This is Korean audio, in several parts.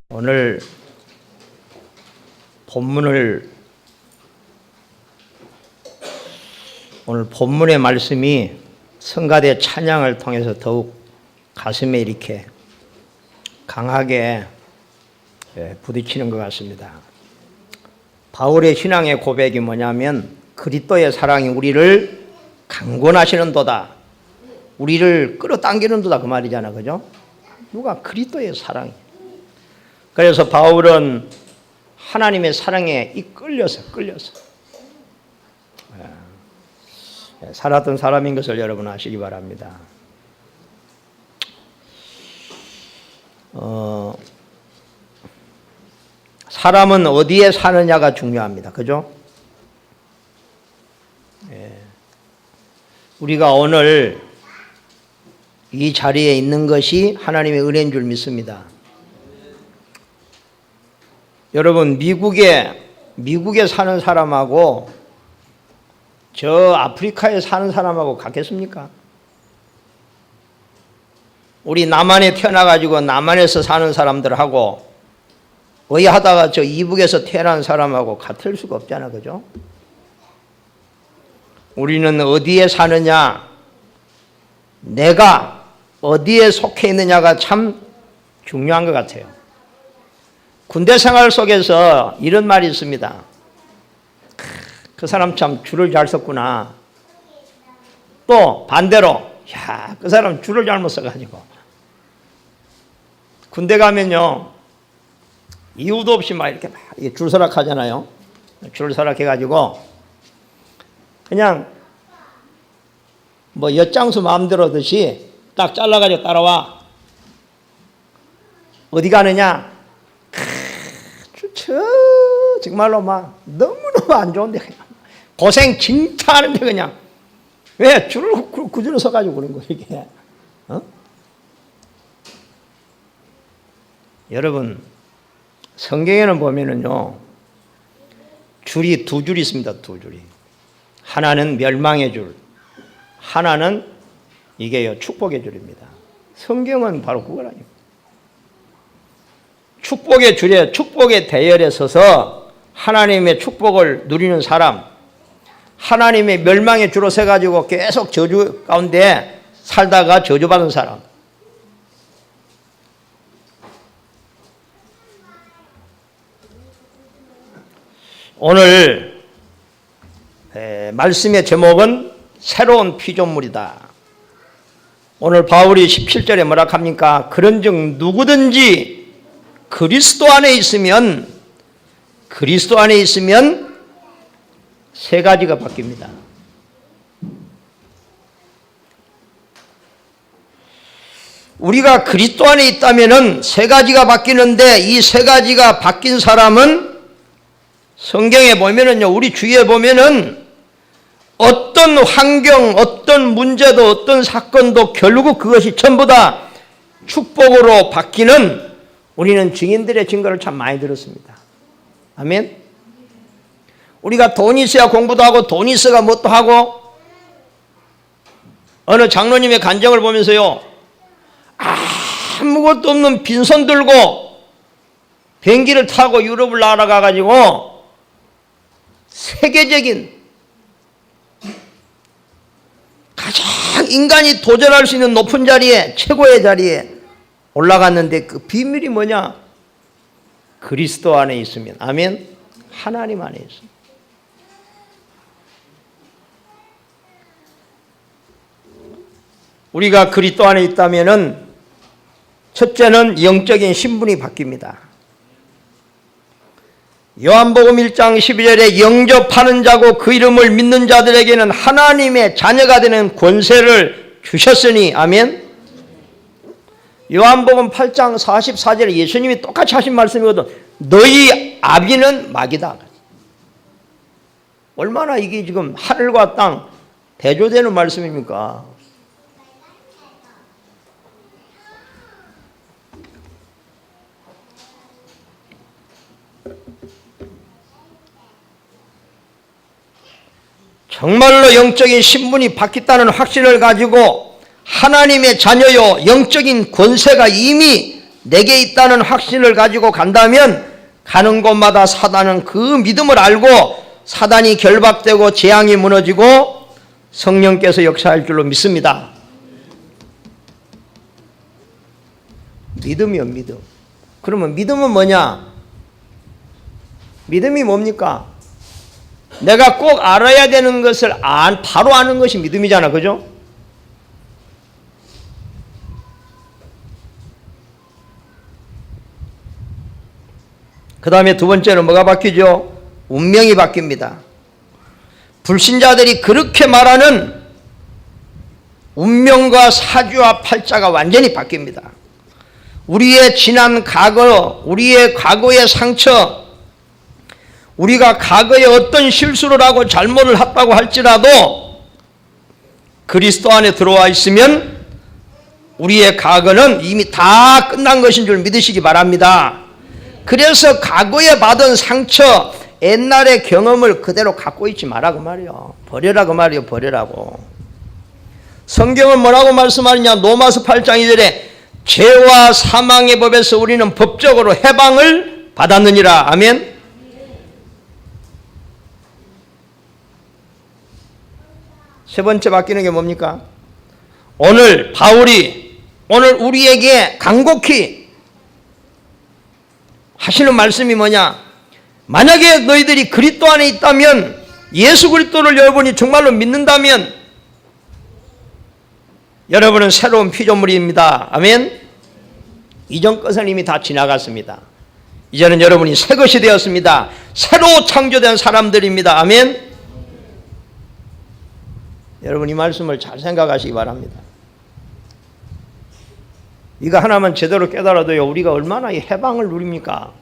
오늘 본문의 말씀이 성가대 찬양을 통해서 더욱 가슴에 이렇게 강하게 부딪히는 것 같습니다. 바울의 신앙의 고백이 뭐냐면 그리스도의 사랑이 우리를 강권하시는도다, 우리를 끌어당기는도다, 그 말이잖아, 그죠? 누가? 그리스도의 사랑이. 그래서 바울은 하나님의 사랑에 끌려서 살았던 사람인 것을 여러분 아시기 바랍니다. 사람은 어디에 사느냐가 중요합니다. 그죠? 우리가 오늘 이 자리에 있는 것이 하나님의 은혜인 줄 믿습니다. 여러분, 미국에 사는 사람하고 저 아프리카에 사는 사람하고 같겠습니까? 우리 남한에 태어나가지고 남한에서 사는 사람들하고 의하다가 저 이북에서 태어난 사람하고 같을 수가 없잖아, 그죠? 우리는 어디에 사느냐, 내가 어디에 속해 있느냐가 참 중요한 것 같아요. 군대 생활 속에서 이런 말이 있습니다. 그 사람 참 줄을 잘 섰구나. 또 반대로, 야, 그 사람 줄을 잘못 서가지고. 군대 가면요, 이유도 없이 막 이렇게 줄 서락하잖아요. 줄 서락해가지고 그냥 뭐 엿장수 마음대로 하듯이 딱 잘라가지고 따라와. 어디 가느냐? 정말로 막 너무너무 안 좋은데 그냥 고생 진짜 하는데 그냥 왜 줄을 구줄을 서가지고 그런 거예요 이게? 여러분, 성경에는 보면은요, 줄이 두 줄이 있습니다. 두 줄이. 하나는 멸망의 줄, 하나는 이게요 축복의 줄입니다. 성경은 바로 그거라니까. 축복의 줄에, 축복의 대열에 서서 하나님의 축복을 누리는 사람, 하나님의 멸망의 줄로 서가지고 계속 저주 가운데 살다가 저주받은 사람. 오늘 말씀의 제목은 새로운 피조물이다. 오늘 바울이 17절에 뭐라 합니까? 그런즉 누구든지 그리스도 안에 있으면 세 가지가 바뀝니다. 우리가 그리스도 안에 있다면은 세 가지가 바뀌는데, 이 세 가지가 바뀐 사람은 성경에 보면은요, 우리 주위에 보면은 어떤 환경, 어떤 문제도, 어떤 사건도 결국 그것이 전부 다 축복으로 바뀌는, 우리는 증인들의 증거를 참 많이 들었습니다. 아멘. 우리가 돈이 있어야 공부도 하고, 돈이 있어야 뭣도 하고, 어느 장로님의 간증을 보면서요, 아무것도 없는 빈손 들고 비행기를 타고 유럽을 날아가가지고 세계적인 가장 인간이 도전할 수 있는 높은 자리에, 최고의 자리에 올라갔는데 그 비밀이 뭐냐? 그리스도 안에 있으면. 아멘. 하나님 안에 있으면. 우리가 그리스도 안에 있다면은 첫째는 영적인 신분이 바뀝니다. 요한복음 1장 12절에 영접하는 자고 그 이름을 믿는 자들에게는 하나님의 자녀가 되는 권세를 주셨으니. 아멘. 요한복음 8장 44절에 예수님이 똑같이 하신 말씀이거든. 너희 아비는 마귀다. 얼마나 이게 지금 하늘과 땅 대조되는 말씀입니까? 정말로 영적인 신분이 바뀌었다는 확신을 가지고 하나님의 자녀요, 영적인 권세가 이미 내게 있다는 확신을 가지고 간다면 가는 곳마다 사단은 그 믿음을 알고 사단이 결박되고 재앙이 무너지고 성령께서 역사할 줄로 믿습니다. 믿음이요, 믿음. 그러면 믿음은 뭐냐? 믿음이 뭡니까? 내가 꼭 알아야 되는 것을 바로 아는 것이 믿음이잖아, 그죠? 그 다음에 두 번째는 뭐가 바뀌죠? 운명이 바뀝니다. 불신자들이 그렇게 말하는 운명과 사주와 팔자가 완전히 바뀝니다. 우리의 지난 과거, 우리의 과거의 상처, 우리가 과거에 어떤 실수를 하고 잘못을 했다고 할지라도 그리스도 안에 들어와 있으면 우리의 과거는 이미 다 끝난 것인 줄 믿으시기 바랍니다. 그래서 과거에 받은 상처, 옛날의 경험을 그대로 갖고 있지 말라고 말이요. 버려라고 말이요. 버려라고. 성경은 뭐라고 말씀하느냐? 로마서 8장 2절에 죄와 사망의 법에서 우리는 법적으로 해방을 받았느니라. 아멘. 세 번째 바뀌는 게 뭡니까? 오늘 바울이 오늘 우리에게 간곡히 하시는 말씀이 뭐냐? 만약에 너희들이 그리스도 안에 있다면, 예수 그리스도를 여러분이 정말로 믿는다면 여러분은 새로운 피조물입니다. 아멘. 이전 것은 이미 다 지나갔습니다. 이제는 여러분이 새 것이 되었습니다. 새로 창조된 사람들입니다. 아멘. 여러분 이 말씀을 잘 생각하시기 바랍니다. 이거 하나만 제대로 깨달아도요, 우리가 얼마나 이 해방을 누립니까?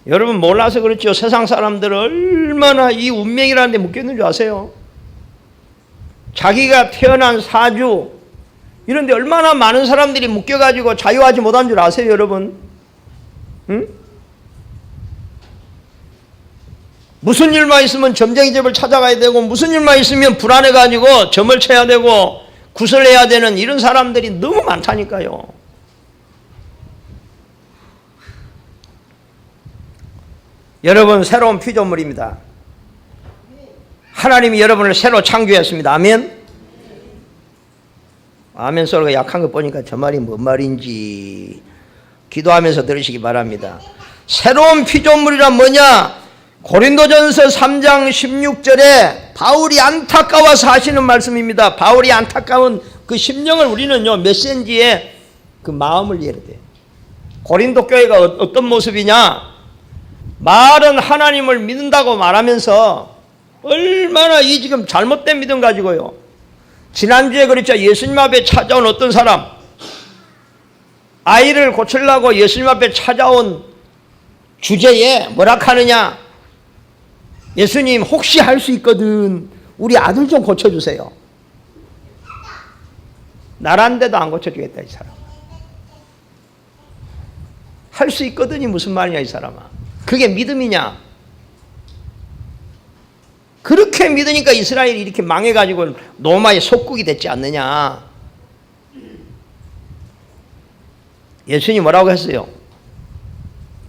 여러분 몰라서 그렇죠. 세상 사람들은 얼마나 이 운명이라는 데 묶여있는 줄 아세요? 자기가 태어난 사주 이런 데 얼마나 많은 사람들이 묶여가지고 자유하지 못한 줄 아세요, 여러분? 응? 무슨 일만 있으면 점쟁이 집을 찾아가야 되고, 무슨 일만 있으면 불안해가지고 점을 쳐야 되고 구슬해야 되는 이런 사람들이 너무 많다니까요. 여러분 새로운 피조물입니다. 하나님이 여러분을 새로 창조했습니다. 아멘. 아멘 소리가 약한 거 보니까 저 말이 뭔 말인지 기도하면서 들으시기 바랍니다. 새로운 피조물이란 뭐냐? 고린도전서 3장 16절에 바울이 안타까워서 하시는 말씀입니다. 바울이 안타까운 그 심령을 우리는요 메시지에 그 마음을 이해해야 돼요. 고린도 교회가 어떤 모습이냐? 말은 하나님을 믿는다고 말하면서 얼마나 이 지금 잘못된 믿음 가지고요. 지난주에 그랬죠. 예수님 앞에 찾아온 어떤 사람, 아이를 고치려고 예수님 앞에 찾아온 주제에 뭐라 하느냐? 예수님 혹시 할 수 있거든 우리 아들 좀 고쳐주세요. 나란데도 안 고쳐주겠다 이 사람. 할 수 있거든이 무슨 말이냐 이 사람아. 그게 믿음이냐? 그렇게 믿으니까 이스라엘이 이렇게 망해가지고 로마의 속국이 됐지 않느냐. 예수님 뭐라고 했어요?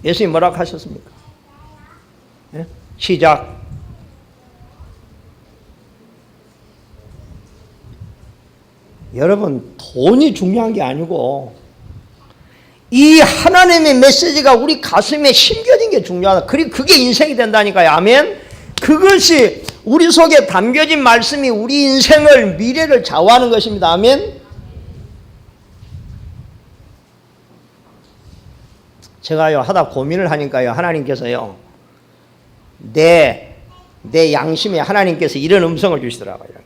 예수님 뭐라고 하셨습니까? 예? 시작. 여러분 돈이 중요한 게 아니고 이 하나님의 메시지가 우리 가슴에 심겨진 게 중요하다. 그게 인생이 된다니까요. 아멘. 그것이 우리 속에 담겨진 말씀이 우리 인생을, 미래를 좌우하는 것입니다. 아멘. 제가요 하다 고민을 하니까요 하나님께서요 내 양심에 하나님께서 이런 음성을 주시더라고요.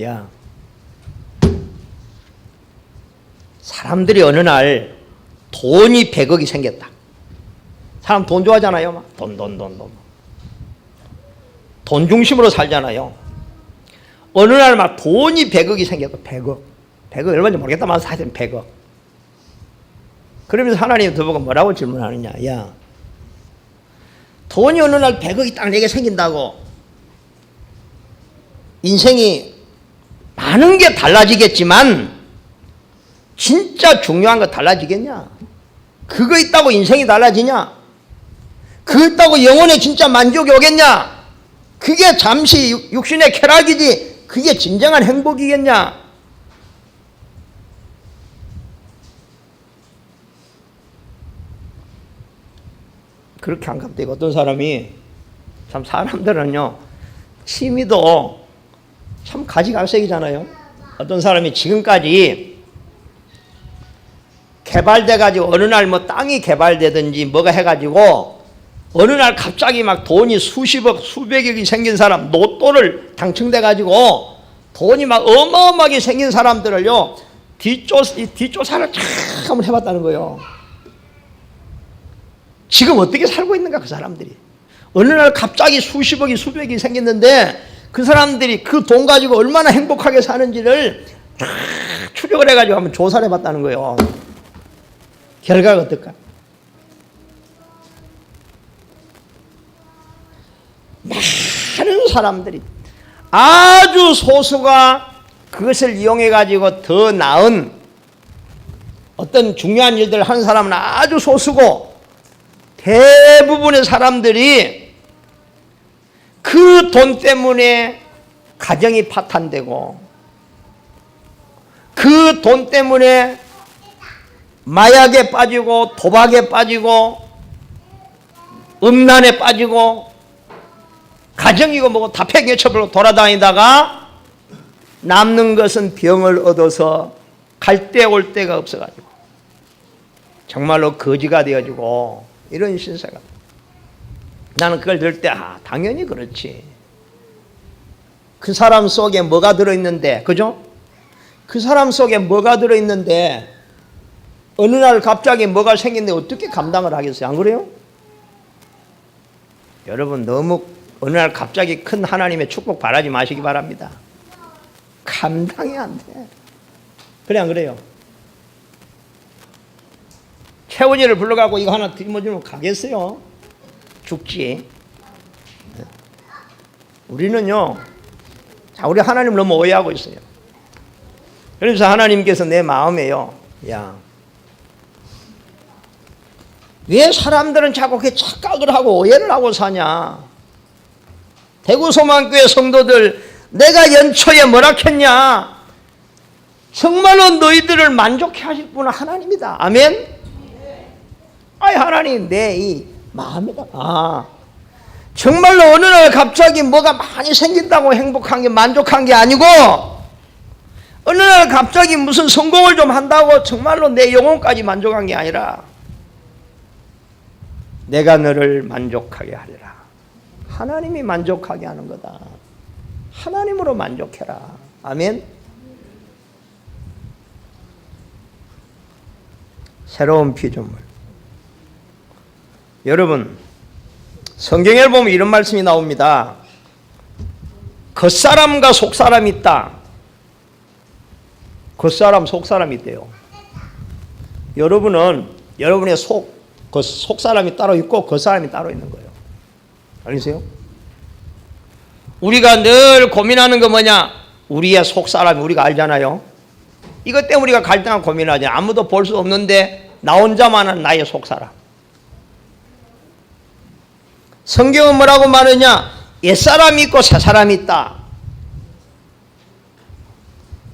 야, 사람들이 어느 날 돈이 100억이 생겼다. 사람 돈 좋아하잖아요. 막 돈 중심으로 살잖아요. 어느 날 막 돈이 100억이 생겼다. 100억 얼마인지 모르겠다만 사실 100억. 그러면서 하나님 저보고 뭐라고 질문하느냐? 야, 돈이 어느 날 100억이 딱 내게 생긴다고 인생이 많은 게 달라지겠지만 진짜 중요한 거 달라지겠냐? 그거 있다고 인생이 달라지냐? 그거 있다고 영혼에 진짜 만족이 오겠냐? 그게 잠시 육신의 쾌락이지 그게 진정한 행복이겠냐? 그렇게 안 갚대고 어떤 사람이 참 사람들은요 취미도 참 가지각색이잖아요. 어떤 사람이 지금까지 개발돼가지고 어느 날 뭐 땅이 개발되든지 뭐가 해가지고 어느 날 갑자기 막 돈이 수십억 수백억이 생긴 사람 로또를 당첨돼가지고 돈이 막 어마어마하게 생긴 사람들을요 뒷조사를 참 한번 해봤다는 거예요. 지금 어떻게 살고 있는가 그 사람들이. 어느 날 갑자기 수십억이 수백억이 생겼는데 그 사람들이 그 돈 가지고 얼마나 행복하게 사는지를 쫙 추적을 해가지고 한번 조사를 해봤다는 거예요. 결과가 어떨까? 많은 사람들이 아주 소수가 그것을 이용해가지고 더 나은 어떤 중요한 일들을 하는 사람은 아주 소수고 대부분의 사람들이 그 돈 때문에 가정이 파탄되고 그 돈 때문에 마약에 빠지고 도박에 빠지고 음란에 빠지고 가정이고 뭐고 다 팽개쳐버리고 돌아다니다가 남는 것은 병을 얻어서 갈 데 올 데가 없어가지고 정말로 거지가 되어지고 이런 신세가. 나는 그걸 들을 때 당연히 그렇지. 그 사람 속에 뭐가 들어있는데 그죠? 그 사람 속에 뭐가 들어있는데 어느 날 갑자기 뭐가 생겼는데 어떻게 감당을 하겠어요? 안 그래요? 여러분 너무 어느 날 갑자기 큰 하나님의 축복 바라지 마시기 바랍니다. 감당이 안 돼. 그래 안 그래요? 채원이를 불러가고 이거 하나 뒤집어주면 가겠어요? 죽지. 우리는요, 자, 우리 하나님 너무 오해하고 있어요. 그래서 하나님께서 내 마음에요, 야, 왜 사람들은 자꾸 그렇게 착각을 하고 오해를 하고 사냐? 대구소망교회 성도들, 내가 연초에 뭐라 했냐? 정말로 너희들을 만족해 하실 분은 하나님이다. 아멘? 아이, 하나님, 내 이 마음이다. 정말로 어느 날 갑자기 뭐가 많이 생긴다고 행복한 게 만족한 게 아니고 어느 날 갑자기 무슨 성공을 좀 한다고 정말로 내 영혼까지 만족한 게 아니라 내가 너를 만족하게 하리라. 하나님이 만족하게 하는 거다. 하나님으로 만족해라. 아멘. 새로운 피조물. 여러분 성경에 보면 이런 말씀이 나옵니다. 겉사람과 속사람이 있다. 겉사람 속사람이 있대요. 여러분은 여러분의 속사람이 따로 있고 겉사람이 따로 있는 거예요. 아니세요? 우리가 늘 고민하는 거 뭐냐? 우리의 속사람이 우리가 알잖아요. 이것 때문에 우리가 갈등하고 고민하지. 아무도 볼 수 없는데 나 혼자만은 나의 속사람. 성경은 뭐라고 말하냐? 옛사람이 있고 새사람이 있다.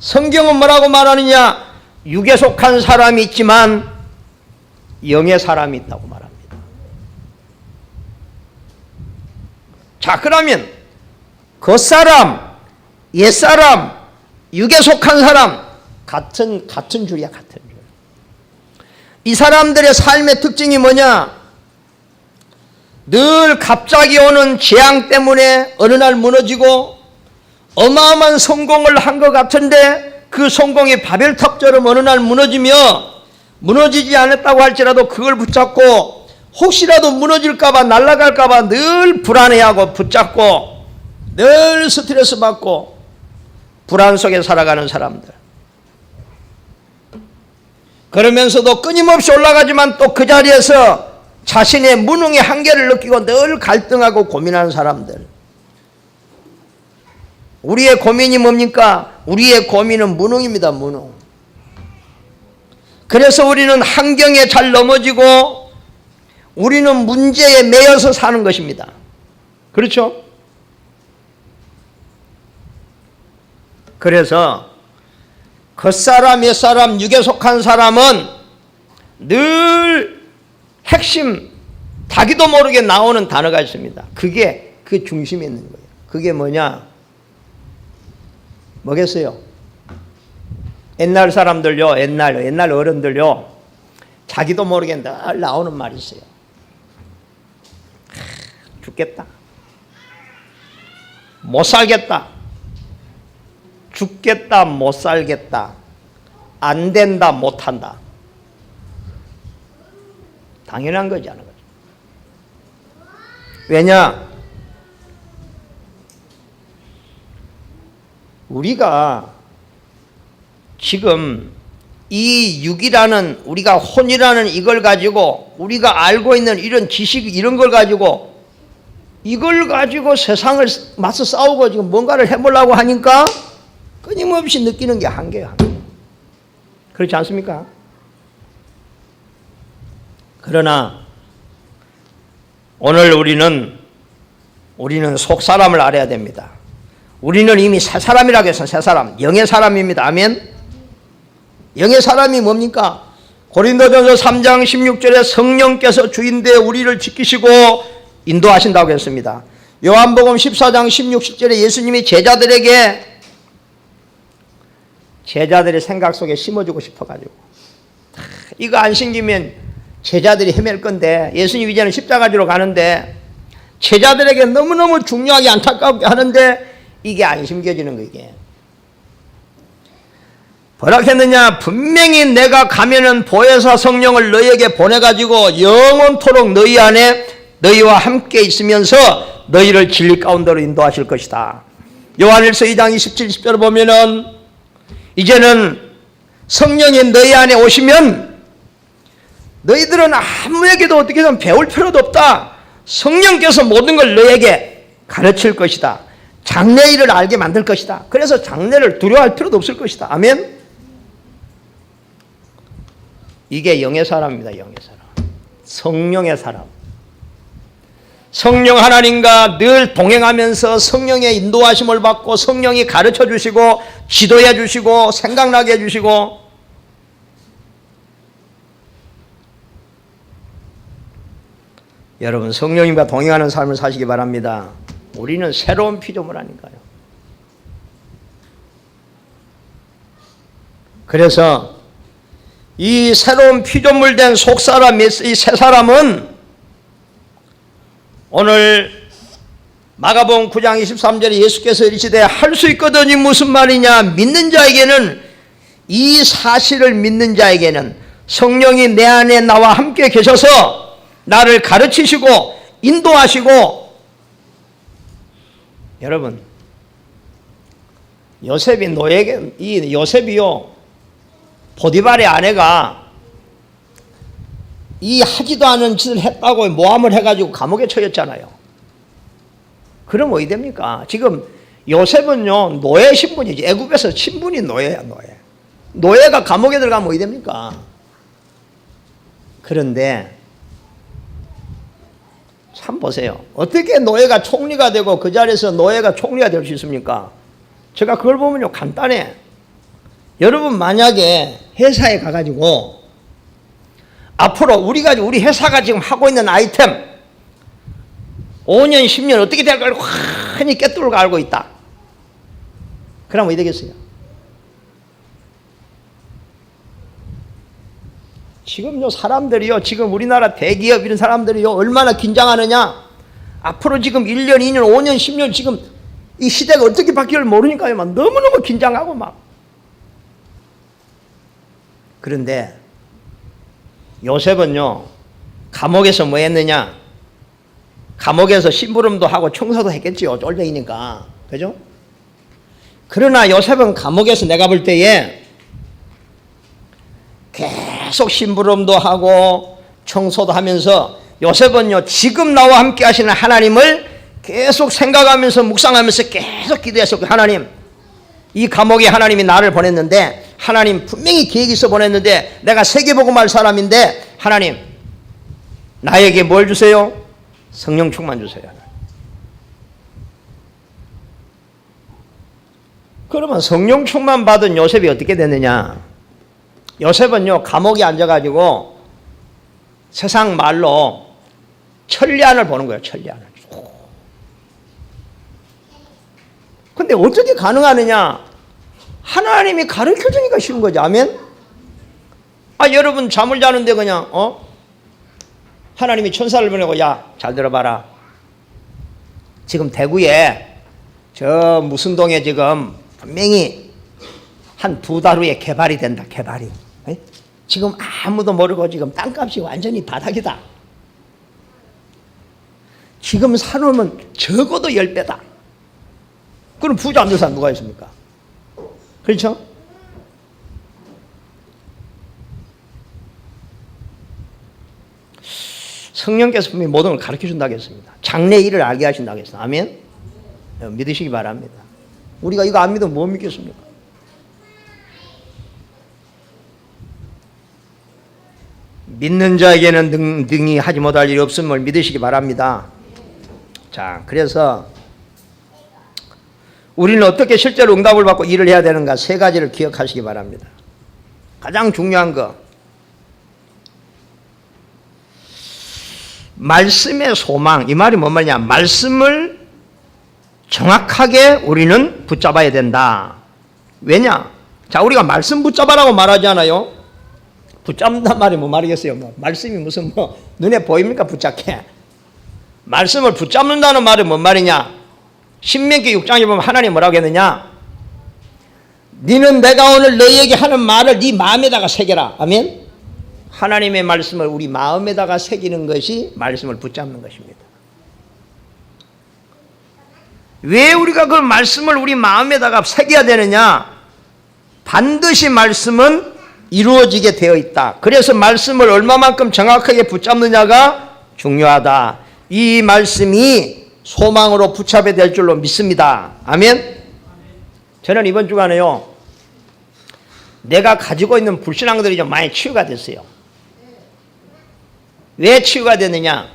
성경은 뭐라고 말하느냐? 육에 속한 사람이 있지만 영의 사람이 있다고 말합니다. 자, 그러면 겉사람, 옛사람, 육에 속한 사람 같은 줄이야, 같은 줄. 이 사람들의 삶의 특징이 뭐냐? 늘 갑자기 오는 재앙 때문에 어느 날 무너지고 어마어마한 성공을 한 것 같은데 그 성공이 바벨탑처럼 어느 날 무너지며 무너지지 않았다고 할지라도 그걸 붙잡고 혹시라도 무너질까봐 날아갈까봐 늘 불안해하고 붙잡고 늘 스트레스 받고 불안 속에 살아가는 사람들. 그러면서도 끊임없이 올라가지만 또 그 자리에서 자신의 무능의 한계를 느끼고 늘 갈등하고 고민하는 사람들. 우리의 고민이 뭡니까? 우리의 고민은 무능입니다. 무능. 그래서 우리는 환경에 잘 넘어지고 우리는 문제에 매여서 사는 것입니다. 그렇죠? 그래서 겉사람, 옛사람, 육에 속한 사람은 늘 핵심, 자기도 모르게 나오는 단어가 있습니다. 그게 그 중심에 있는 거예요. 그게 뭐냐? 뭐겠어요? 옛날 사람들요, 옛날 어른들요, 자기도 모르게 늘 나오는 말이 있어요. 죽겠다. 못 살겠다. 죽겠다. 못 살겠다. 안 된다. 못 한다. 당연한 거지 않은 거죠. 왜냐? 우리가 지금 이 육이라는, 우리가 혼이라는 이걸 가지고, 우리가 알고 있는 이런 지식, 이런 걸 가지고, 이걸 가지고 세상을 맞서 싸우고 지금 뭔가를 해보려고 하니까 끊임없이 느끼는 게 한계예요. 그렇지 않습니까? 그러나 오늘 우리는 속 사람을 알아야 됩니다. 우리는 이미 새 사람이라고 해서 새 사람, 영의 사람입니다. 아멘. 영의 사람이 뭡니까? 고린도전서 3장 16절에 성령께서 주인되어 우리를 지키시고 인도하신다고 했습니다. 요한복음 14장 16, 17절에 예수님이 제자들의 생각 속에 심어주고 싶어가지고, 이거 안 심기면 제자들이 헤맬 건데, 예수님 이제는 십자가지로 가는데 제자들에게 너무너무 중요하게 안타깝게 하는데 이게 안 심겨지는 거. 이게 뭐라 했느냐? 분명히 내가 가면은 보혜사 성령을 너희에게 보내가지고 영원토록 너희 안에 너희와 함께 있으면서 너희를 진리 가운데로 인도하실 것이다. 요한일서 2장 27, 10절을 보면은 이제는 성령이 너희 안에 오시면 너희들은 아무에게도 어떻게든 배울 필요도 없다. 성령께서 모든 걸 너희에게 가르칠 것이다. 장래일을 알게 만들 것이다. 그래서 장래를 두려워할 필요도 없을 것이다. 아멘. 이게 영의 사람입니다. 영의 사람. 성령의 사람. 성령 하나님과 늘 동행하면서 성령의 인도하심을 받고 성령이 가르쳐 주시고 지도해 주시고 생각나게 해 주시고, 여러분 성령님과 동행하는 삶을 사시기 바랍니다. 우리는 새로운 피조물 아닌가요? 그래서 이 새로운 피조물 된 속사람, 이 새 사람은 오늘 마가복음 9장 23절에 예수께서 이르시되 할 수 있거든이 무슨 말이냐? 믿는 자에게는, 이 사실을 믿는 자에게는 성령이 내 안에 나와 함께 계셔서 나를 가르치시고 인도하시고, 여러분 요셉이요, 보디발의 아내가 이 하지도 않은 짓을 했다고 모함을 해가지고 감옥에 처했잖아요. 그럼 어디 됩니까? 지금 요셉은요, 노예 신분이지. 애굽에서 신분이 노예야. 노예가 감옥에 들어가면 어디 됩니까? 그런데 참 보세요. 어떻게 노예가 총리가 되고 그 자리에서 노예가 총리가 될 수 있습니까? 제가 그걸 보면요, 간단해. 여러분 만약에 회사에 가가지고 앞으로 우리 회사가 지금 하고 있는 아이템 5년 10년 어떻게 될 걸 환히 꿰뚫고 알고 있다. 그럼 어떻게 되겠어요? 지금요 사람들이요, 지금 우리나라 대기업 이런 사람들이요 얼마나 긴장하느냐. 앞으로 지금 1년 2년 5년 10년 지금 이 시대가 어떻게 바뀔 모르니까요 막 너무너무 긴장하고 막. 그런데 요셉은요 감옥에서 뭐 했느냐? 감옥에서 심부름도 하고 청소도 했겠지요. 쫄대이니까. 그죠? 그러나 요셉은 감옥에서 내가 볼 때에 계속 심부름도 하고 청소도 하면서 요셉은요, 지금 나와 함께 하시는 하나님을 계속 생각하면서 묵상하면서 계속 기도했었고, 하나님, 이 감옥에 하나님이 나를 보냈는데, 하나님 분명히 계획이 있어 보냈는데, 내가 세계복음할 사람인데, 하나님 나에게 뭘 주세요? 성령 충만 주세요. 그러면 성령 충만 받은 요셉이 어떻게 됐느냐? 요셉은요, 감옥에 앉아가지고 세상 말로 천리안을 보는 거예요. 천리안을. 근데 어떻게 가능하느냐? 하나님이 가르쳐 주니까 쉬운 거죠. 아멘? 여러분 잠을 자는데 그냥 하나님이 천사를 보내고, 야, 잘 들어봐라. 지금 대구에 저 무슨 동에 지금 분명히 한 2달 후에 개발이 된다. 개발이. 지금 아무도 모르고 지금 땅값이 완전히 바닥이다. 지금 사놓으면 적어도 10배다. 그럼 부자 안 된 사람 누가 있습니까? 그렇죠? 성령께서 분명히 모든 걸 가르쳐 준다고 했습니다. 장래 일을 알게 하신다고 했습니다. 아멘? 믿으시기 바랍니다. 우리가 이거 안 믿으면 못 믿겠습니까? 믿는 자에게는 능히 하지 못할 일이 없음을 믿으시기 바랍니다. 자, 그래서 우리는 어떻게 실제로 응답을 받고 일을 해야 되는가, 3가지를 기억하시기 바랍니다. 가장 중요한 거, 말씀의 소망. 이 말이 뭔 말이냐? 말씀을 정확하게 우리는 붙잡아야 된다. 왜냐? 자, 우리가 말씀 붙잡아라고 말하지 않아요? 붙잡는단 말이 뭐 말이겠어요? 말씀이 무슨 눈에 보입니까? 붙잡게. 말씀을 붙잡는다는 말은 뭔 말이냐? 신명기 6장에 보면 하나님 뭐라고 했느냐? 너는 내가 오늘 너희에게 하는 말을 네 마음에다가 새겨라. 아멘? 하나님의 말씀을 우리 마음에다가 새기는 것이 말씀을 붙잡는 것입니다. 왜 우리가 그 말씀을 우리 마음에다가 새겨야 되느냐? 반드시 말씀은 이루어지게 되어 있다. 그래서 말씀을 얼마만큼 정확하게 붙잡느냐가 중요하다. 이 말씀이 소망으로 붙잡아야 될 줄로 믿습니다. 아멘? 저는 이번 주간에요, 내가 가지고 있는 불신앙들이 좀 많이 치유가 됐어요. 왜 치유가 됐느냐?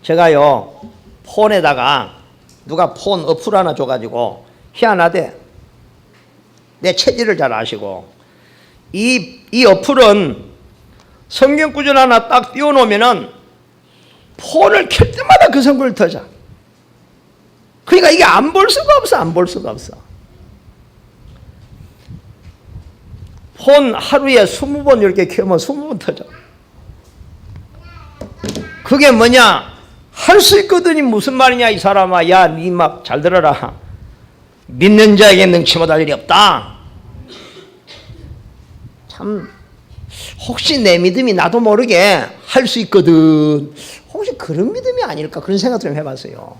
제가요, 폰에다가 누가 폰 어플 하나 줘가지고, 희한하대. 내 체질을 잘 아시고, 이 어플은 성경 구절 하나 딱 띄워놓으면은 폰을 켤 때마다 그 성경을 터져. 그러니까 이게 안 볼 수가 없어. 안 볼 수가 없어. 폰 하루에 20번 이렇게 켜면 20번 터져. 그게 뭐냐? 할 수 있거든요. 무슨 말이냐 이 사람아. 야, 니 막 잘 들어라. 믿는 자에게 능치 못할 일이 없다. 참, 혹시 내 믿음이 나도 모르게 할 수 있거든. 혹시 그런 믿음이 아닐까? 그런 생각 좀 해봤어요.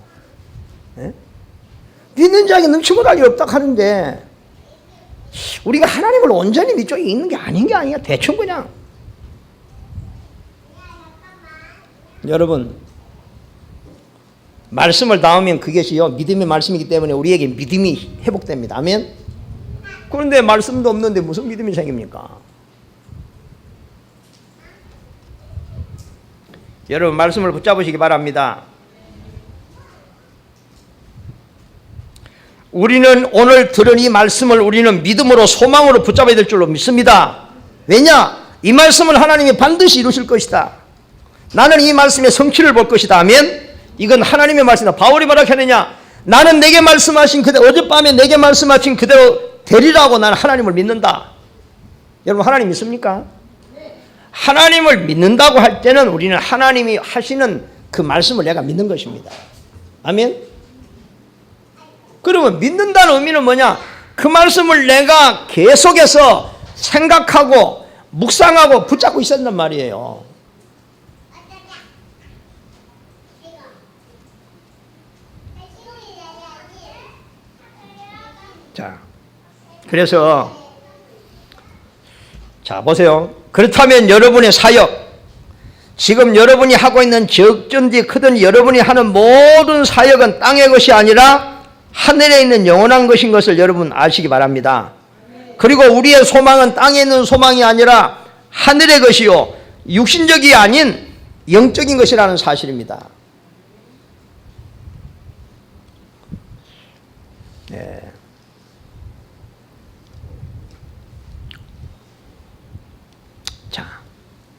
네? 믿는 자에게 능치 못할 일이 없다 하는데, 우리가 하나님을 온전히 믿죠. 있는 게 아닌 게 아니야. 대충 그냥. 여러분, 말씀을 닿으면 그것이요, 믿음의 말씀이기 때문에 우리에게 믿음이 회복됩니다. 아멘? 그런데 말씀도 없는데 무슨 믿음이 생깁니까? 여러분, 말씀을 붙잡으시기 바랍니다. 우리는 오늘 들은 이 말씀을 우리는 믿음으로 소망으로 붙잡아야 될 줄로 믿습니다. 왜냐? 이 말씀을 하나님이 반드시 이루실 것이다. 나는 이 말씀의 성취를 볼 것이다. 아멘? 이건 하나님의 말씀이다. 바울이 뭐라 했느냐? 나는 내게 말씀하신 그대로, 어젯밤에 내게 말씀하신 그대로 되리라고 나는 하나님을 믿는다. 여러분, 하나님 믿습니까? 하나님을 믿는다고 할 때는 우리는 하나님이 하시는 그 말씀을 내가 믿는 것입니다. 아멘? 그러면 믿는다는 의미는 뭐냐? 그 말씀을 내가 계속해서 생각하고 묵상하고 붙잡고 있었단 말이에요. 자, 그래서 자, 보세요. 그렇다면 여러분의 사역, 지금 여러분이 하고 있는 적든지 크든지 여러분이 하는 모든 사역은 땅의 것이 아니라 하늘에 있는 영원한 것인 것을 여러분 아시기 바랍니다. 그리고 우리의 소망은 땅에 있는 소망이 아니라 하늘의 것이요 육신적이 아닌 영적인 것이라는 사실입니다. 네. 자,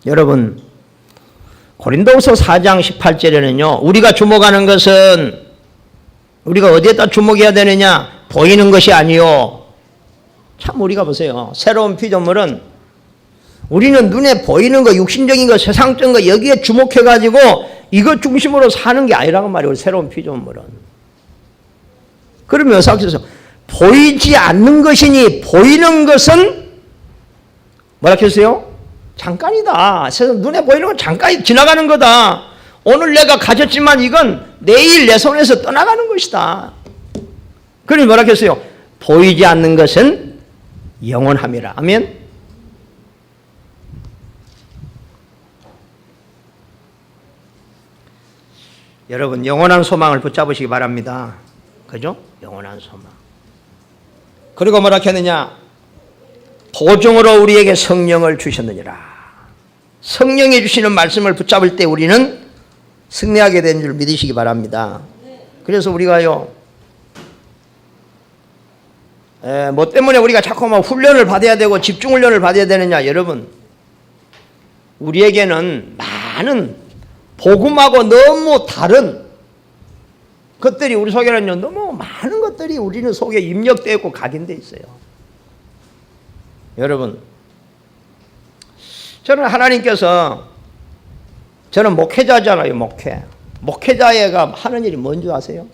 여러분 고린도후서 4장 18절에는요. 우리가 주목하는 것은 우리가 어디에다 주목해야 되느냐? 보이는 것이 아니요. 참 우리가 보세요. 새로운 피조물은 우리는 눈에 보이는 거, 육신적인 거, 세상적인 거 여기에 주목해가지고 이것 중심으로 사는 게 아니라고 말이에요. 새로운 피조물은. 그러면 사실 보이지 않는 것이니 보이는 것은 뭐라 했어요? 잠깐이다. 눈에 보이는 건 잠깐 지나가는 거다. 오늘 내가 가졌지만 이건 내일 내 손에서 떠나가는 것이다. 그러니 뭐라 했어요? 보이지 않는 것은 영원함이라. 아멘. 여러분 영원한 소망을 붙잡으시기 바랍니다. 그죠? 영원한 소망. 그리고 뭐라 했느냐? 보증으로 우리에게 성령을 주셨느니라. 성령이 주시는 말씀을 붙잡을 때 우리는 승리하게 된 줄 믿으시기 바랍니다. 그래서 우리가요, 뭐 때문에 우리가 자꾸만 훈련을 받아야 되고 집중 훈련을 받아야 되느냐? 여러분, 우리에게는 많은 복음하고 너무 다른 것들이 우리 속에는요, 너무 많은 것들이 우리는 속에 입력되어 있고 각인되어 있어요. 여러분, 저는 하나님께서, 저는 목회자잖아요. 목회자가 하는 일이 뭔지 아세요?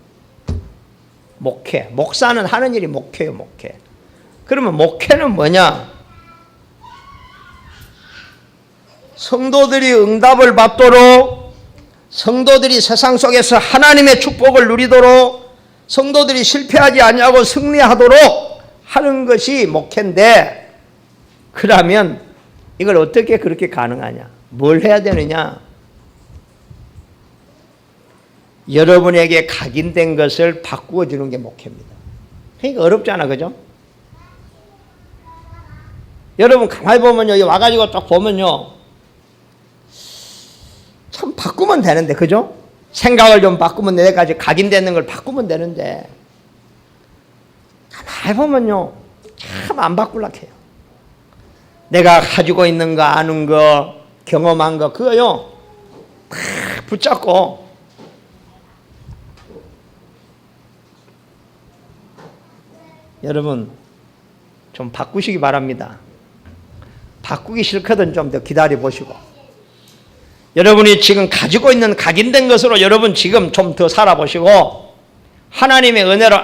목사는 하는 일이 목회예요. 그러면 목회는 뭐냐? 성도들이 응답을 받도록, 성도들이 세상 속에서 하나님의 축복을 누리도록, 성도들이 실패하지 않냐고 승리하도록 하는 것이 목회인데, 그러면 이걸 어떻게 그렇게 가능하냐? 뭘 해야 되느냐? 여러분에게 각인된 것을 바꾸어 주는 게 목회입니다. 그러니까 어렵잖아, 그죠? 여러분 가만히 보면요, 와가지고 딱 보면요, 참 바꾸면 되는데, 그죠? 생각을 좀 바꾸면 내가지고 각인되는 걸 바꾸면 되는데, 가만히 보면요, 참 안 바꾸려고 해요. 내가 가지고 있는 거, 아는 거, 경험한 거, 그거요, 다 붙잡고, 여러분 좀 바꾸시기 바랍니다. 바꾸기 싫거든 좀 더 기다려 보시고, 여러분이 지금 가지고 있는 각인된 것으로 여러분 지금 좀 더 살아보시고, 하나님의 은혜로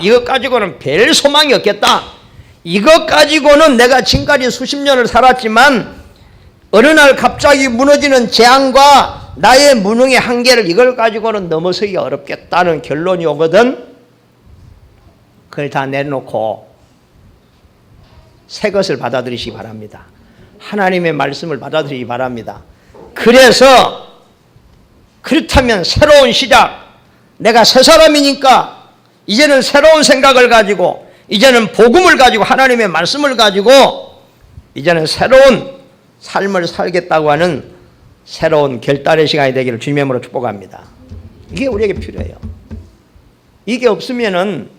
이것 가지고는 별 소망이 없겠다, 이것 가지고는 내가 지금까지 수십 년을 살았지만 어느 날 갑자기 무너지는 재앙과 나의 무능의 한계를 이걸 가지고는 넘어서기가 어렵겠다는 결론이 오거든. 그걸 다 내놓고 새 것을 받아들이시기 바랍니다. 하나님의 말씀을 받아들이기 바랍니다. 그래서 그렇다면 새로운 시작, 내가 새 사람이니까 이제는 새로운 생각을 가지고, 이제는 복음을 가지고, 하나님의 말씀을 가지고 이제는 새로운 삶을 살겠다고 하는 새로운 결단의 시간이 되기를 주님의 이름으로 축복합니다. 이게 우리에게 필요해요. 이게 없으면은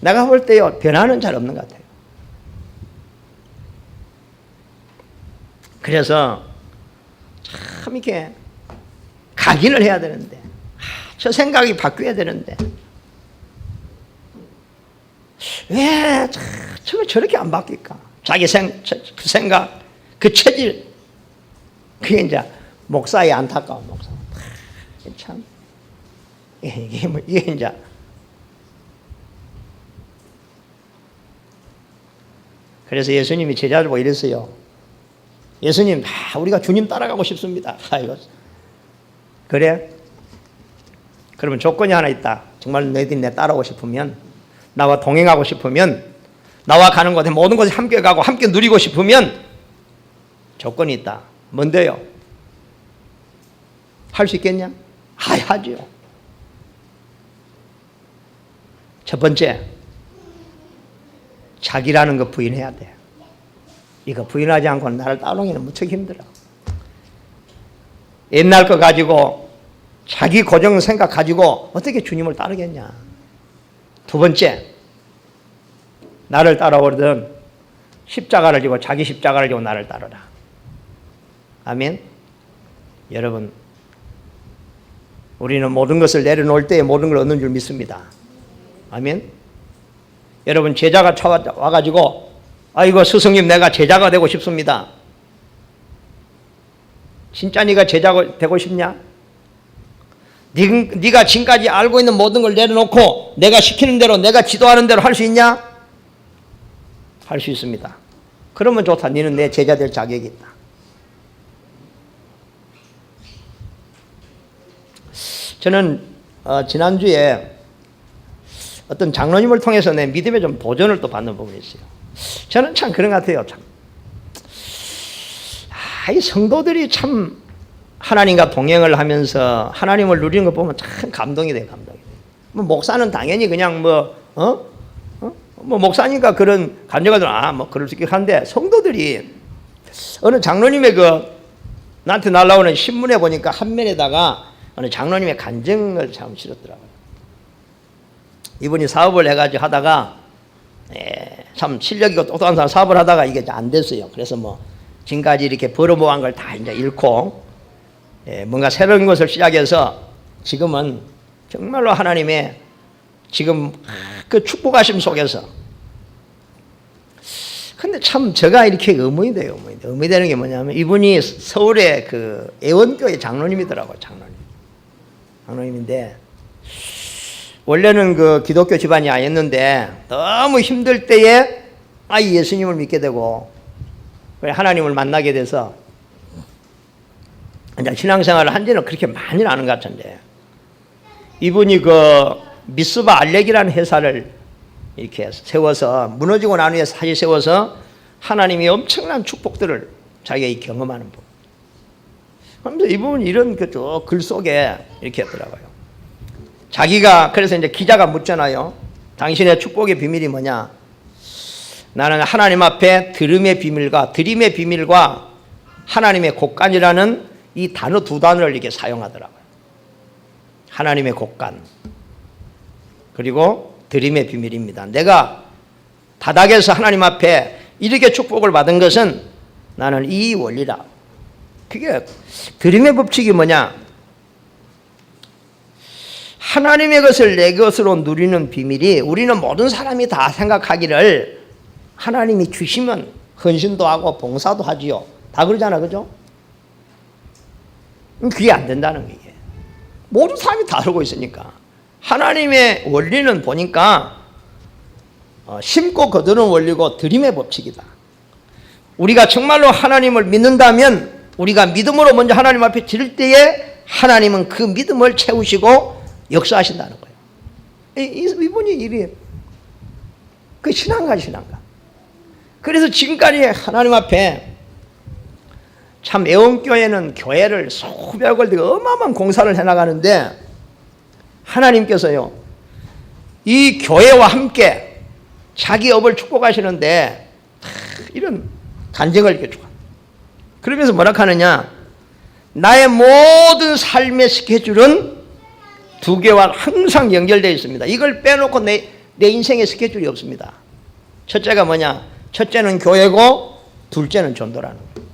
내가 볼 때요, 변화는 잘 없는 것 같아요. 그래서 참 이렇게 각인을 해야 되는데, 저 생각이 바뀌어야 되는데, 왜 저거 저렇게 안 바뀔까? 자기 그 생각, 그 체질, 그게 이제 목사의 안타까운 목사. 참 이게 이제 그래서 예수님이 제자들 보고 이랬어요. 예수님, 우리가 주님 따라가고 싶습니다. 이거 그래? 그러면 조건이 하나 있다. 정말 너희들이 내 따라오고 싶으면, 나와 동행하고 싶으면, 나와 가는 곳에 모든 곳에 함께 가고 함께 누리고 싶으면 조건이 있다. 뭔데요? 할 수 있겠냐? 하죠. 첫 번째, 자기라는 거 부인해야 돼. 이거 부인하지 않고는 나를 따르기는 무척 힘들어. 옛날 거 가지고 자기 고정 생각 가지고 어떻게 주님을 따르겠냐. 두 번째, 나를 따라오려든 십자가를 지고 자기 십자가를 지고 나를 따르라. 아멘. 여러분, 우리는 모든 것을 내려놓을 때에 모든 걸 얻는 줄 믿습니다. 아멘. 여러분, 제자가 와가지고 아이고 스승님 내가 제자가 되고 싶습니다. 진짜 네가 제자가 되고 싶냐? 네가 지금까지 알고 있는 모든 걸 내려놓고 내가 시키는 대로 내가 지도하는 대로 할 수 있냐? 할 수 있습니다. 그러면 좋다. 너는 내 제자 될 자격이 있다. 저는 지난주에 어떤 장로님을 통해서 내 믿음에 좀 도전을 또 받는 부분이 있어요. 저는 참 그런 것 같아요. 참. 이 성도들이 참 하나님과 동행을 하면서 하나님을 누리는 거 보면 참 감동이 돼요. 감동이 돼요. 뭐 목사는 당연히 그냥 뭐 목사니까 그런 감정을 그럴 수 있긴 한데 성도들이 어느 장로님의 나한테 날라오는 신문에 보니까 한 면에다가 어느 장로님의 간증을 참 실었더라고요. 이분이 사업을 해가지고 하다가 참 실력이고 똑똑한 사람 사업을 하다가 이게 안 됐어요. 그래서 뭐 지금까지 이렇게 벌어모은 걸 다 이제 잃고 뭔가 새로운 것을 시작해서 지금은 정말로 하나님의 지금 그 축복하심 속에서 근데 참 제가 이렇게 의문이 돼요. 의문이 되는 게 뭐냐면 이분이 서울의 그 애원교회 장로님이더라고요. 장로님인데 원래는 그 기독교 집안이 아니었는데 너무 힘들 때에 예수님을 믿게 되고 하나님을 만나게 돼서 이제 신앙생활을 한 지는 그렇게 많이는 않은 것 같은데 이분이 그 미스바 알렉이라는 회사를 이렇게 세워서 무너지고 난 후에 다시 세워서 하나님이 엄청난 축복들을 자기가 경험하는 분. 그러면서 이분은 이런 글 속에 이렇게 했더라고요. 자기가 그래서 이제 기자가 묻잖아요. 당신의 축복의 비밀이 뭐냐? 나는 하나님 앞에 들음의 비밀과 하나님의 곡간이라는 이 단어 두 단어를 이렇게 사용하더라고요. 하나님의 곡간 그리고 들음의 비밀입니다. 내가 바닥에서 하나님 앞에 이렇게 축복을 받은 것은 나는 이 원리다. 그게 들음의 법칙이 뭐냐? 하나님의 것을 내 것으로 누리는 비밀이 우리는 모든 사람이 다 생각하기를 하나님이 주시면 헌신도 하고 봉사도 하지요. 다 그러잖아. 그죠? 그게 안 된다는 거예요. 모든 사람이 다 알고 있으니까. 하나님의 원리는 보니까 심고 거두는 원리고 들임의 법칙이다. 우리가 정말로 하나님을 믿는다면 우리가 믿음으로 먼저 하나님 앞에 드릴 때에 하나님은 그 믿음을 채우시고 역사하신다는 거예요. 이분이 이래 그 신앙가. 그래서 지금까지 하나님 앞에 참 애원교회는 교회를 수백을 들여 어마어마한 공사를 해나가는데 하나님께서요 이 교회와 함께 자기 업을 축복하시는데 이런 간증을 이렇게 줘. 그러면서 뭐라 하느냐? 나의 모든 삶의 스케줄은 두 개와 항상 연결되어 있습니다. 이걸 빼놓고 내 인생의 스케줄이 없습니다. 첫째가 뭐냐? 첫째는 교회고 둘째는 전도라는 거예요.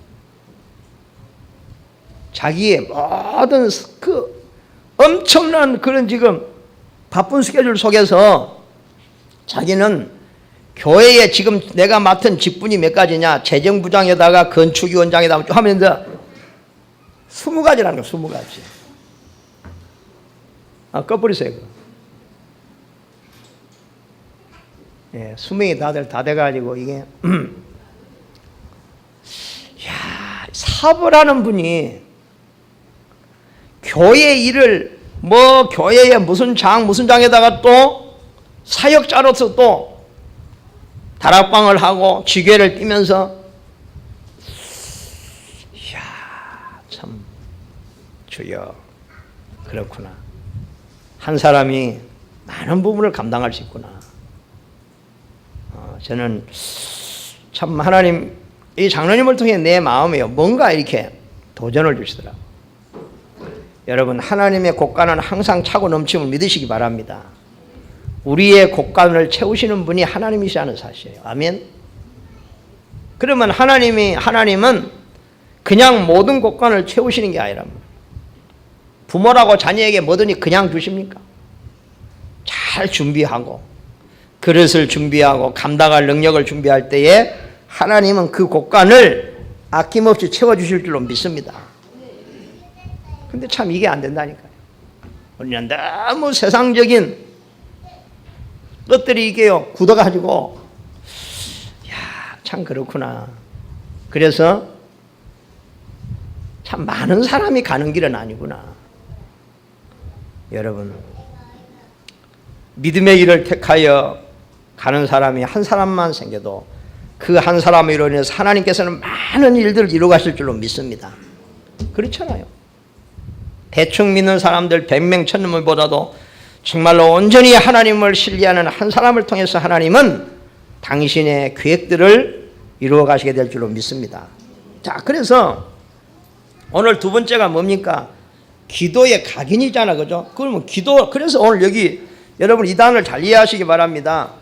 자기의 모든 그 엄청난 그런 지금 바쁜 스케줄 속에서 자기는 교회에 지금 내가 맡은 직분이 몇 가지냐? 재정부장에다가 건축위원장에다가 하면 이제 20가지라는 거예요. 20가지. 꺼버리세요. 예, 수명이 다들 다 돼가지고 이게 야, 사업을 하는 분이 교회 일을 교회에 무슨 장에다가 또 사역자로서 또 다락방을 하고 지교회를 뛰면서 이야 참 주여 그렇구나. 한 사람이 많은 부분을 감당할 수 있구나. 저는 참 하나님, 이 장로님을 통해 내 마음에 뭔가 이렇게 도전을 주시더라고요. 여러분, 하나님의 곳간은 항상 차고 넘침을 믿으시기 바랍니다. 우리의 곳간을 채우시는 분이 하나님이시라는 사실이에요. 아멘. 그러면 하나님은 그냥 모든 곳간을 채우시는 게 아니라 부모라고 자녀에게 뭐든지 그냥 주십니까? 잘 준비하고 그릇을 준비하고 감당할 능력을 준비할 때에 하나님은 그 곳간을 아낌없이 채워주실 줄로 믿습니다. 근데 참 이게 안 된다니까요. 우리는 너무 세상적인 것들이 이게요 굳어가지고 참 그렇구나. 그래서 참 많은 사람이 가는 길은 아니구나. 여러분, 믿음의 길을 택하여 가는 사람이 한 사람만 생겨도 그 한 사람으로 인해서 하나님께서는 많은 일들을 이루어 가실 줄로 믿습니다. 그렇잖아요. 대충 믿는 사람들 100명 1000명보다도 정말로 온전히 하나님을 신뢰하는 한 사람을 통해서 하나님은 당신의 계획들을 이루어 가시게 될 줄로 믿습니다. 자, 그래서 오늘 두 번째가 뭡니까? 기도의 각인이잖아, 그죠? 그러면 그래서 오늘 여기 여러분 이 단어를 잘 이해하시기 바랍니다.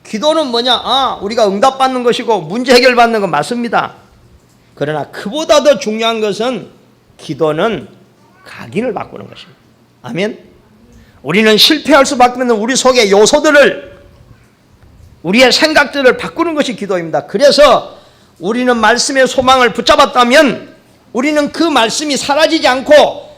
기도는 뭐냐? 우리가 응답받는 것이고 문제 해결받는 건 맞습니다. 그러나 그보다 더 중요한 것은 기도는 각인을 바꾸는 것입니다. 아멘. 우리는 실패할 수밖에 없는 우리 속의 요소들을, 우리의 생각들을 바꾸는 것이 기도입니다. 그래서 우리는 말씀의 소망을 붙잡았다면 우리는 그 말씀이 사라지지 않고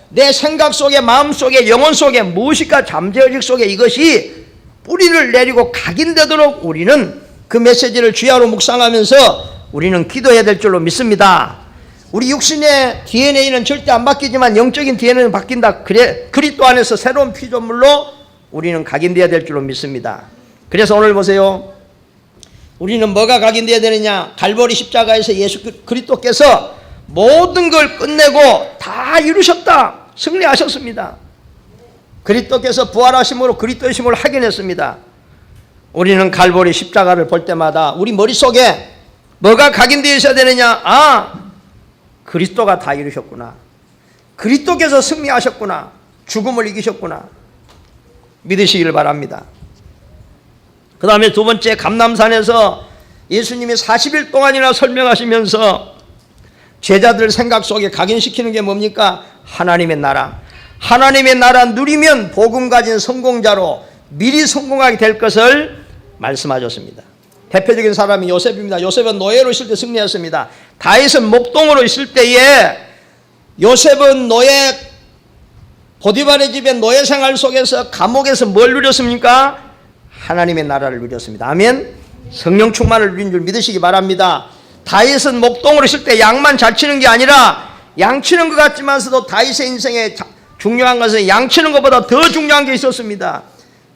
내 생각 속에, 마음 속에, 영혼 속에 무엇일까 잠재의식 속에 이것이 뿌리를 내리고 각인되도록 우리는 그 메시지를 주야로 묵상하면서 우리는 기도해야 될 줄로 믿습니다. 우리 육신의 DNA는 절대 안 바뀌지만 영적인 DNA는 바뀐다. 그래, 그리스도 안에서 새로운 피조물로 우리는 각인되어야 될 줄로 믿습니다. 그래서 오늘 보세요. 우리는 뭐가 각인되어야 되느냐? 갈보리 십자가에서 예수 그리스도께서 모든 걸 끝내고 다 이루셨다. 승리하셨습니다. 그리스도께서 부활하심으로 그리스도의 힘을 확인했습니다. 우리는 갈보리 십자가를 볼 때마다 우리 머릿속에 뭐가 각인되어 있어야 되느냐? 그리스도가 다 이루셨구나. 그리스도께서 승리하셨구나. 죽음을 이기셨구나. 믿으시기를 바랍니다. 그 다음에 두 번째, 감람산에서 예수님이 40일 동안이나 설명하시면서 제자들 생각 속에 각인시키는 게 뭡니까? 하나님의 나라. 하나님의 나라 누리면 복음 가진 성공자로 미리 성공하게 될 것을 말씀하셨습니다. 대표적인 사람이 요셉입니다. 요셉은 노예로 있을 때 승리했습니다. 다윗은 목동으로 있을 때에 요셉은 보디발의 집에 노예 생활 속에서 감옥에서 뭘 누렸습니까? 하나님의 나라를 누렸습니다. 아멘. 성령 충만을 누린 줄 믿으시기 바랍니다. 다윗은 목동으로 있을 때 양만 잘 치는 게 아니라 양 치는 것 같지만서도 다윗의 인생에 중요한 것은 양 치는 것보다 더 중요한 게 있었습니다.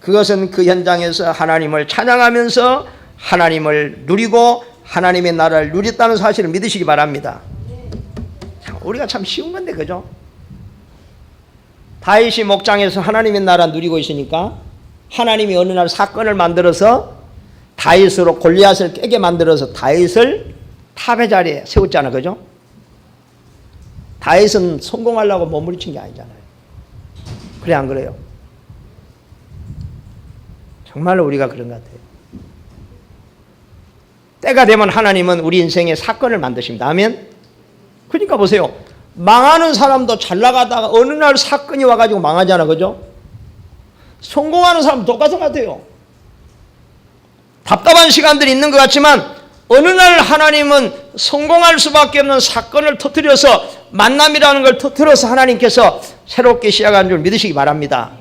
그것은 그 현장에서 하나님을 찬양하면서 하나님을 누리고 하나님의 나라를 누렸다는 사실을 믿으시기 바랍니다. 우리가 참 쉬운 건데, 그죠? 다윗이 목장에서 하나님의 나라 누리고 있으니까 하나님이 어느 날 사건을 만들어서 다윗으로 골리앗을 깨게 만들어서 다윗을 탑의 자리에 세웠잖아, 그죠? 다윗은 성공하려고 몸부림친 게 아니잖아요. 그래, 안 그래요? 정말로 우리가 그런 것 같아요. 때가 되면 하나님은 우리 인생에 사건을 만드십니다. 아멘? 그러니까 보세요. 망하는 사람도 잘 나가다가 어느 날 사건이 와가지고 망하잖아, 그죠? 성공하는 사람도 똑같은 것 같아요. 답답한 시간들이 있는 것 같지만 어느 날 하나님은 성공할 수밖에 없는 사건을 터뜨려서, 만남이라는 걸 터뜨려서 하나님께서 새롭게 시작하는 줄 믿으시기 바랍니다.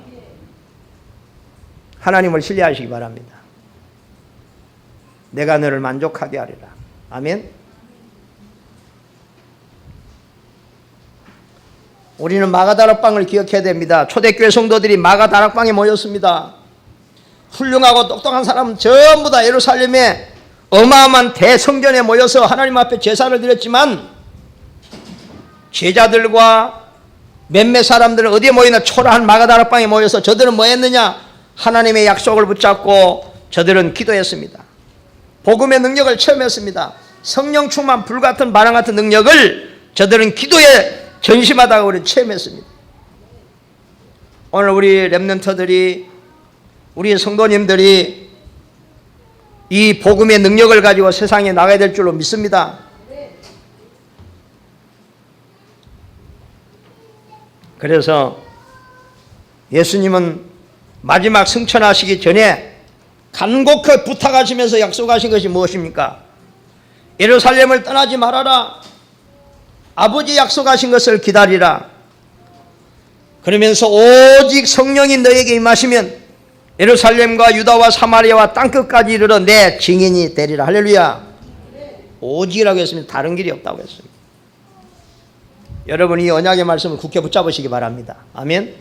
하나님을 신뢰하시기 바랍니다. 내가 너를 만족하게 하리라. 아멘. 우리는 마가다락방을 기억해야 됩니다. 초대교회 성도들이 마가다락방에 모였습니다. 훌륭하고 똑똑한 사람은 전부 다 예루살렘에 어마어마한 대성전에 모여서 하나님 앞에 제사를 드렸지만 제자들과 몇몇 사람들은 어디에 모이나 초라한 마가다락방에 모여서 저들은 뭐 했느냐? 하나님의 약속을 붙잡고 저들은 기도했습니다. 복음의 능력을 체험했습니다. 성령 충만 불같은 바람 같은 능력을 저들은 기도에 전심하다가 우리 체험했습니다. 오늘 우리 렘넌트들이, 우리 성도님들이 이 복음의 능력을 가지고 세상에 나가야 될 줄로 믿습니다. 그래서 예수님은 마지막 승천하시기 전에 간곡히 부탁하시면서 약속하신 것이 무엇입니까? 예루살렘을 떠나지 말아라. 아버지 약속하신 것을 기다리라. 그러면서 오직 성령이 너에게 임하시면 예루살렘과 유다와 사마리아와 땅끝까지 이르러 내 증인이 되리라. 할렐루야. 오직이라고 했습니다. 다른 길이 없다고 했습니다. 여러분, 이 언약의 말씀을 굳게 붙잡으시기 바랍니다. 아멘.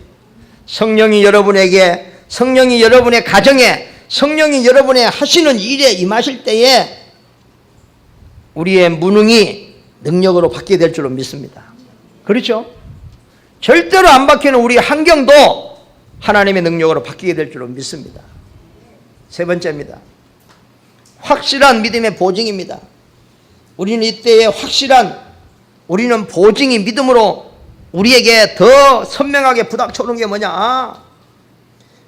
성령이 여러분에게, 성령이 여러분의 가정에, 성령이 여러분의 하시는 일에 임하실 때에 우리의 무능이 능력으로 바뀌게 될 줄로 믿습니다. 그렇죠? 절대로 안 바뀌는 우리 환경도 하나님의 능력으로 바뀌게 될 줄로 믿습니다. 세 번째입니다. 확실한 믿음의 보증입니다. 우리는 이때에 확실한, 우리는 보증이 믿음으로 우리에게 더 선명하게 부닥쳐오는 게 뭐냐?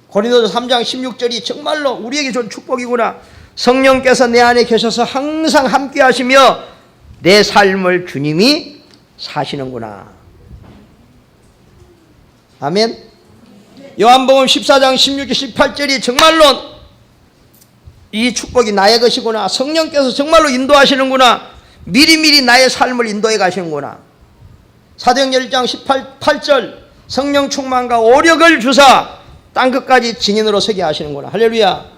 고린도서 3장 16절이 정말로 우리에게 준 축복이구나. 성령께서 내 안에 계셔서 항상 함께 하시며 내 삶을 주님이 사시는구나. 아멘. 요한복음 14장 16절 18절이 정말로 이 축복이 나의 것이구나. 성령께서 정말로 인도하시는구나. 미리미리 나의 삶을 인도해 가시는구나. 사도행전 1장 18절 성령 충만과 오력을 주사 땅끝까지 증인으로 서게 하시는구나. 할렐루야.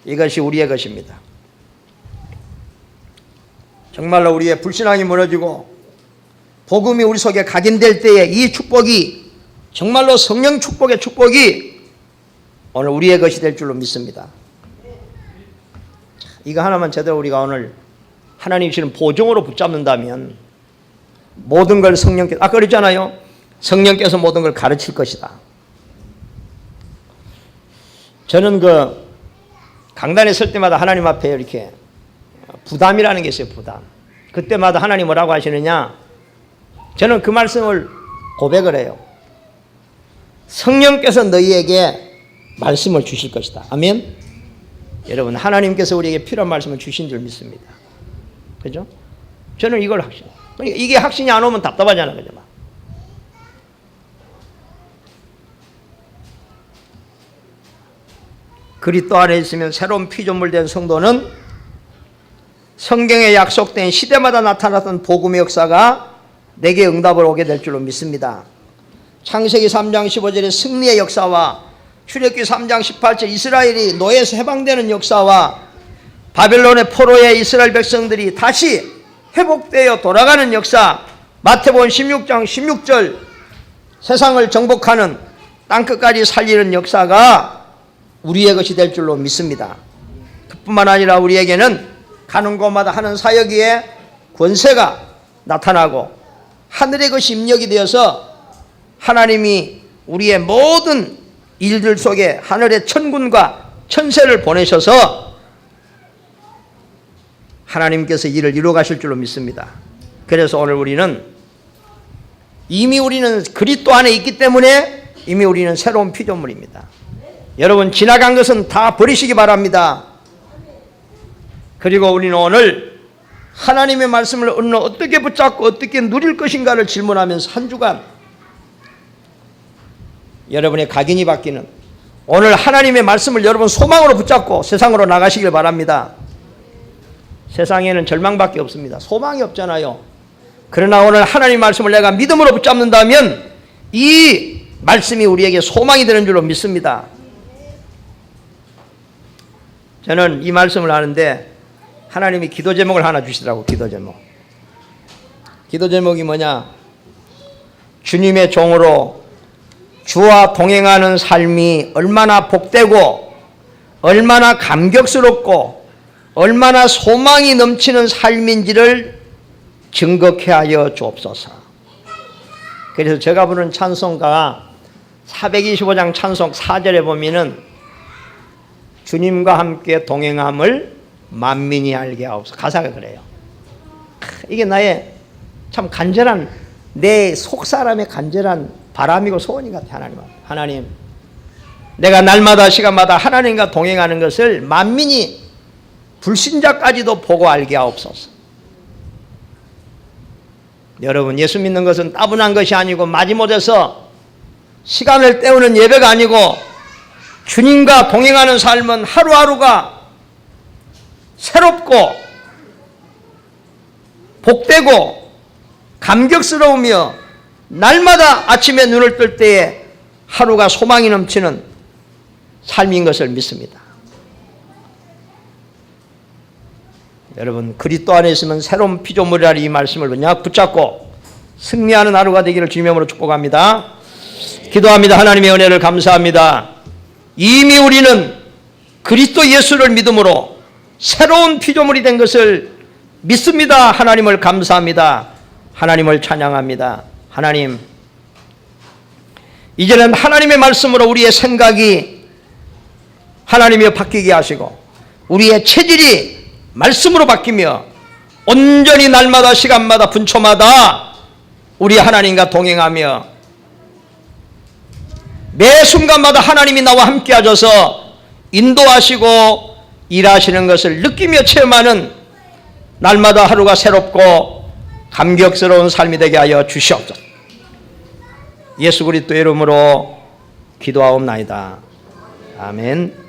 이것이 우리의 것입니다. 정말로 우리의 불신앙이 무너지고 복음이 우리 속에 각인될 때에 이 축복이, 정말로 성령 축복의 축복이 오늘 우리의 것이 될 줄로 믿습니다. 이거 하나만 제대로 우리가 오늘 하나님 주시는 보증으로 붙잡는다면 모든 걸 성령께서, 아까 그랬잖아요. 성령께서 모든 걸 가르칠 것이다. 저는 그 강단에 설 때마다 하나님 앞에 이렇게 부담이라는 게 있어요. 부담. 그때마다 하나님 뭐라고 하시느냐? 저는 그 말씀을 고백을 해요. 성령께서 너희에게 말씀을 주실 것이다. 아멘. 여러분, 하나님께서 우리에게 필요한 말씀을 주신 줄 믿습니다. 그죠? 저는 이걸 확신해요. 그러니까 이게 확신이 안 오면 답답하잖아요. 그죠? 그리스도 안에 있으면 새로운 피조물 된 성도는 성경에 약속된 시대마다 나타났던 복음의 역사가 내게 응답을 오게 될 줄로 믿습니다. 창세기 3장 15절의 승리의 역사와 출애굽기 3장 18절 이스라엘이 노예에서 해방되는 역사와 바벨론의 포로의 이스라엘 백성들이 다시 회복되어 돌아가는 역사, 마태복음 16장 16절 세상을 정복하는 땅끝까지 살리는 역사가 우리의 것이 될 줄로 믿습니다. 그뿐만 아니라 우리에게는 가는 곳마다 하는 사역의 권세가 나타나고 하늘의 것이 입력이 되어서 하나님이 우리의 모든 일들 속에 하늘의 천군과 천세를 보내셔서 하나님께서 일을 이루어 가실 줄로 믿습니다. 그래서 오늘 우리는 이미 우리는 그리스도 안에 있기 때문에 이미 우리는 새로운 피조물입니다. 여러분, 지나간 것은 다 버리시기 바랍니다. 그리고 우리는 오늘 하나님의 말씀을 어떻게 붙잡고 어떻게 누릴 것인가를 질문하면서 한 주간 여러분의 각인이 바뀌는, 오늘 하나님의 말씀을 여러분 소망으로 붙잡고 세상으로 나가시길 바랍니다. 세상에는 절망밖에 없습니다. 소망이 없잖아요. 그러나 오늘 하나님의 말씀을 내가 믿음으로 붙잡는다면 이 말씀이 우리에게 소망이 되는 줄로 믿습니다. 저는 이 말씀을 하는데 하나님이 기도 제목을 하나 주시더라고. 기도 제목. 기도 제목이 뭐냐? 주님의 종으로 주와 동행하는 삶이 얼마나 복되고 얼마나 감격스럽고 얼마나 소망이 넘치는 삶인지를 증거케 하여 주옵소서. 그래서 제가 부르는 찬송가 425장 찬송 4절에 보면은 주님과 함께 동행함을 만민이 알게 하옵소서. 가사가 그래요. 이게 나의 참 간절한, 내 속사람의 간절한 바람이고 소원인 것 같아요. 하나님, 내가 날마다 시간마다 하나님과 동행하는 것을 만민이 불신자까지도 보고 알게 하옵소서. 여러분, 예수 믿는 것은 따분한 것이 아니고 마지못해서 시간을 때우는 예배가 아니고 주님과 동행하는 삶은 하루하루가 새롭고 복되고 감격스러우며 날마다 아침에 눈을 뜰 때에 하루가 소망이 넘치는 삶인 것을 믿습니다. 여러분, 그리스도 안에 있으면 새로운 피조물이라 이 말씀을 그냥 붙잡고 승리하는 하루가 되기를 주님으로 축복합니다. 기도합니다. 하나님의 은혜를 감사합니다. 이미 우리는 그리스도 예수를 믿음으로 새로운 피조물이 된 것을 믿습니다. 하나님을 감사합니다. 하나님을 찬양합니다. 하나님, 이제는 하나님의 말씀으로 우리의 생각이 하나님이 바뀌게 하시고 우리의 체질이 말씀으로 바뀌며 온전히 날마다 시간마다 분초마다 우리 하나님과 동행하며 매 순간마다 하나님이 나와 함께 하셔서 인도하시고 일하시는 것을 느끼며 체험하는 날마다 하루가 새롭고 감격스러운 삶이 되게 하여 주시옵소서. 예수 그리스도의 이름으로 기도하옵나이다. 아멘.